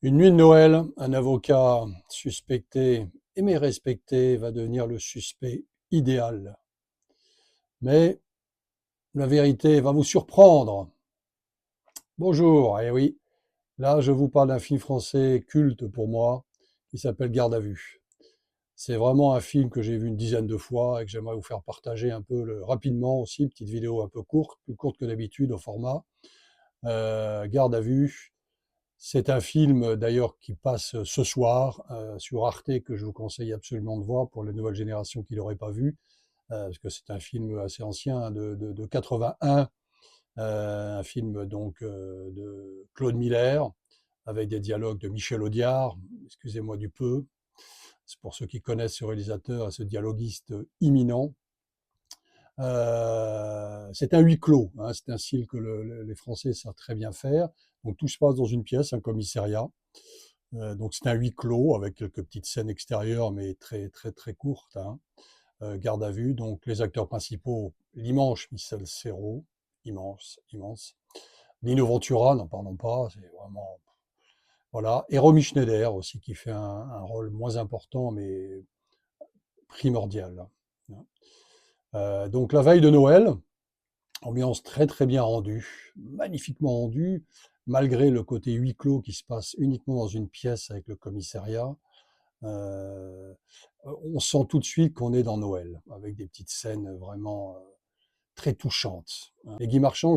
Une nuit de Noël, un avocat suspecté, mais respecté, va devenir le suspect idéal. Mais la vérité va vous surprendre. Bonjour, eh oui, là je vous parle d'un film français culte pour moi, qui s'appelle Garde à vue. C'est vraiment un film que j'ai vu une dizaine de fois et que j'aimerais vous faire partager un peu rapidement aussi, une petite vidéo un peu courte, plus courte que d'habitude au format. Garde à vue, c'est un film d'ailleurs qui passe ce soir sur Arte que je vous conseille absolument de voir pour les nouvelles générations qui ne l'auraient pas vu, parce que c'est un film assez ancien hein, de 81, un film donc de Claude Miller avec des dialogues de Michel Audiard, excusez-moi du peu, c'est pour ceux qui connaissent ce réalisateur et ce dialoguiste imminent. C'est un huis clos, hein, c'est un style que les Français savent très bien faire. Donc tout se passe dans une pièce, un commissariat. Donc c'est un huis clos avec quelques petites scènes extérieures, mais très très très courtes. Hein. Garde à vue. Donc les acteurs principaux, l'immense Michel Serrault, immense, immense. Lino Ventura, n'en parlons pas, c'est vraiment voilà. Et Romy Schneider aussi qui fait un rôle moins important mais primordial. Hein. Donc la veille de Noël, ambiance très très bien rendue, magnifiquement rendue, malgré le côté huis clos qui se passe uniquement dans une pièce avec le commissariat. Euh, on sent tout de suite qu'on est dans Noël, avec des petites scènes vraiment très touchantes. Hein. Et Guy Marchand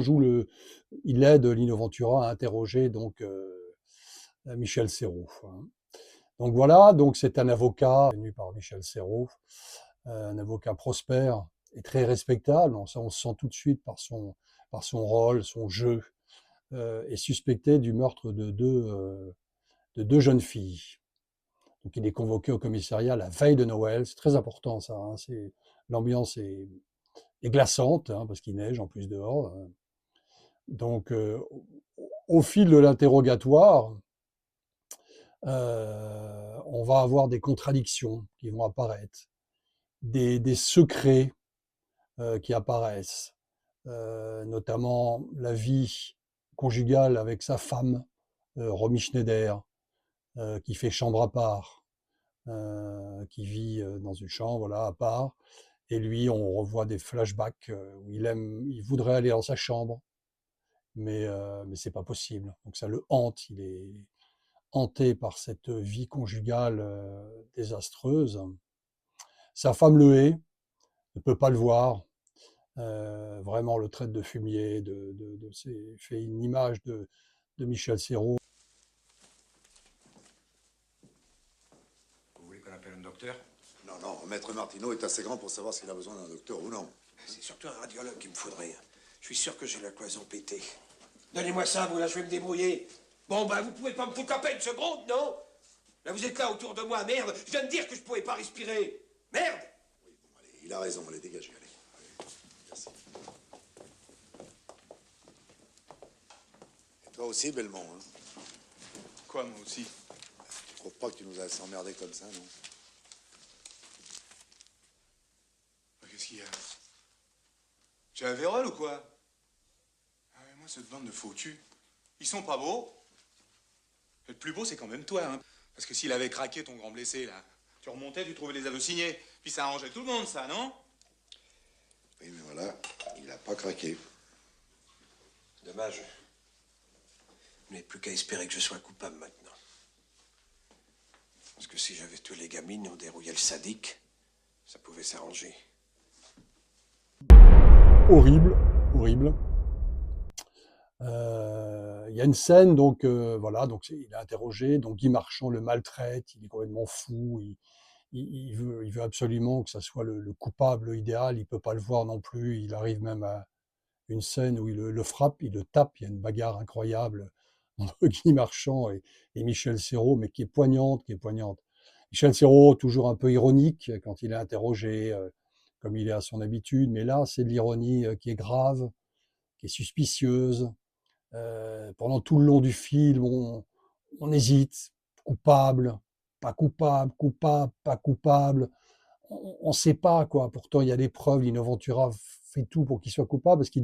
il aide Lino Ventura à interroger donc Michel Serrault. Hein. Donc voilà, donc c'est un avocat tenu par Michel Serrault, un avocat prospère et très respectable. On se sent tout de suite par son rôle, son jeu, est suspecté du meurtre de deux jeunes filles. Donc il est convoqué au commissariat la veille de Noël. C'est très important ça. Hein. L'ambiance est glaçante hein, parce qu'il neige en plus dehors. Hein. Donc au fil de l'interrogatoire, on va avoir des contradictions qui vont apparaître, des secrets qui apparaissent, notamment la vie conjugale avec sa femme, Romy Schneider, qui fait chambre à part, qui vit dans une chambre voilà, à part. Et lui, on revoit des flashbacks où il voudrait aller dans sa chambre, mais c'est pas possible. Donc ça le hante. Il est hanté par cette vie conjugale désastreuse. Sa femme le hait, ne peut pas le voir. Vraiment le traite de fumier, fait une image de Michel Serrault. Vous voulez qu'on appelle un docteur? Non, non, Maître Martineau est assez grand pour savoir s'il a besoin d'un docteur ou non. C'est surtout un radiologue qu'il me faudrait. Je suis sûr que j'ai la cloison pétée. Donnez-moi ça, vous, là, je vais me débrouiller. Bon, bah, vous pouvez pas me foutre la peine une seconde, non? Là, vous êtes là autour de moi, merde. Je viens de dire que je pouvais pas respirer. Merde! Oui, bon, allez, il a raison, allez, dégagez, allez. Allez, merci. Et toi aussi, Belmont, hein? Quoi, moi aussi? Tu trouves pas que tu nous as s'emmerder comme ça, non? Qu'est-ce qu'il y a? Tu as un vérole ou quoi? Ah ouais, moi, cette bande de faux culs, ils sont pas beaux. Le plus beau, c'est quand même toi, hein. Parce que s'il avait craqué ton grand blessé, là, tu remontais, tu trouvais les aveux signés. Puis ça arrangeait tout le monde, ça, non? Oui, mais voilà, il a pas craqué. Dommage. Vous n'avez plus qu'à espérer que je sois coupable maintenant. Parce que si j'avais tué les gamines, on dérouillait le sadique, ça pouvait s'arranger. Horrible, horrible. Il y a une scène, donc voilà, donc il est interrogé, donc Guy Marchand le maltraite, il est complètement fou, il veut absolument que ça soit le coupable idéal, il peut pas le voir non plus, il arrive même à une scène où il le frappe, il le tape, il y a une bagarre incroyable entre Guy Marchand et Michel Serrault, mais qui est poignante, qui est poignante. Michel Serrault, toujours un peu ironique quand il est interrogé, comme il est à son habitude, mais là, c'est de l'ironie qui est grave, qui est suspicieuse. Pendant tout le long du film, on hésite, coupable, pas coupable, coupable, pas coupable. On ne sait pas, quoi. Pourtant, il y a des preuves. Lino Ventura fait tout pour qu'il soit coupable parce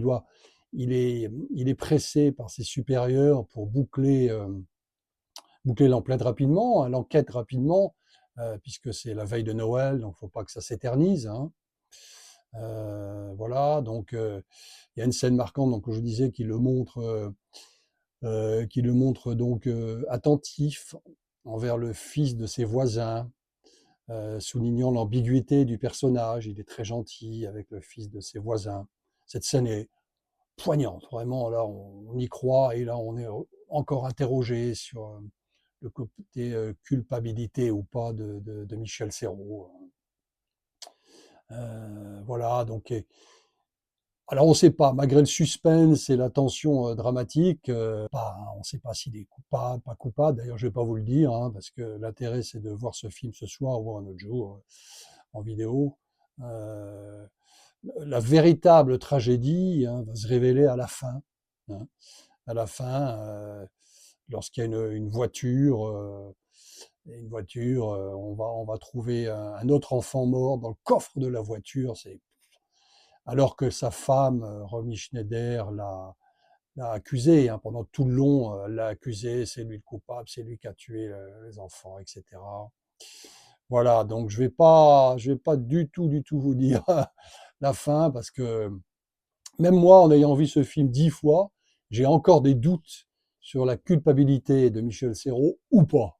il est pressé par ses supérieurs pour boucler l'enquête rapidement, puisque c'est la veille de Noël, donc il ne faut pas que ça s'éternise, hein. Voilà, donc il y a une scène marquante, donc, que je disais, qui le montre donc attentif envers le fils de ses voisins, soulignant l'ambiguïté du personnage. Il est très gentil avec le fils de ses voisins. Cette scène est poignante, vraiment, là, on y croit, et là, on est encore interrogé sur le côté culpabilité ou pas de Michel Serrault. Voilà, donc, alors on ne sait pas, malgré le suspense et la tension dramatique, on ne sait pas s'il est coupable, pas coupable. D'ailleurs, je ne vais pas vous le dire, hein, parce que l'intérêt, c'est de voir ce film ce soir ou un autre jour en vidéo. La véritable tragédie, hein, va se révéler à la fin, hein. À la fin, lorsqu'il y a une voiture, on va trouver un autre enfant mort dans le coffre de la voiture. Alors que sa femme, Romy Schneider, l'a accusé, hein, pendant tout le long, elle l'a accusé, c'est lui le coupable, c'est lui qui a tué les enfants, etc. Voilà, donc je vais pas du tout vous dire la fin, parce que même moi, en ayant vu ce film 10 fois, j'ai encore des doutes sur la culpabilité de Michel Serrault ou pas.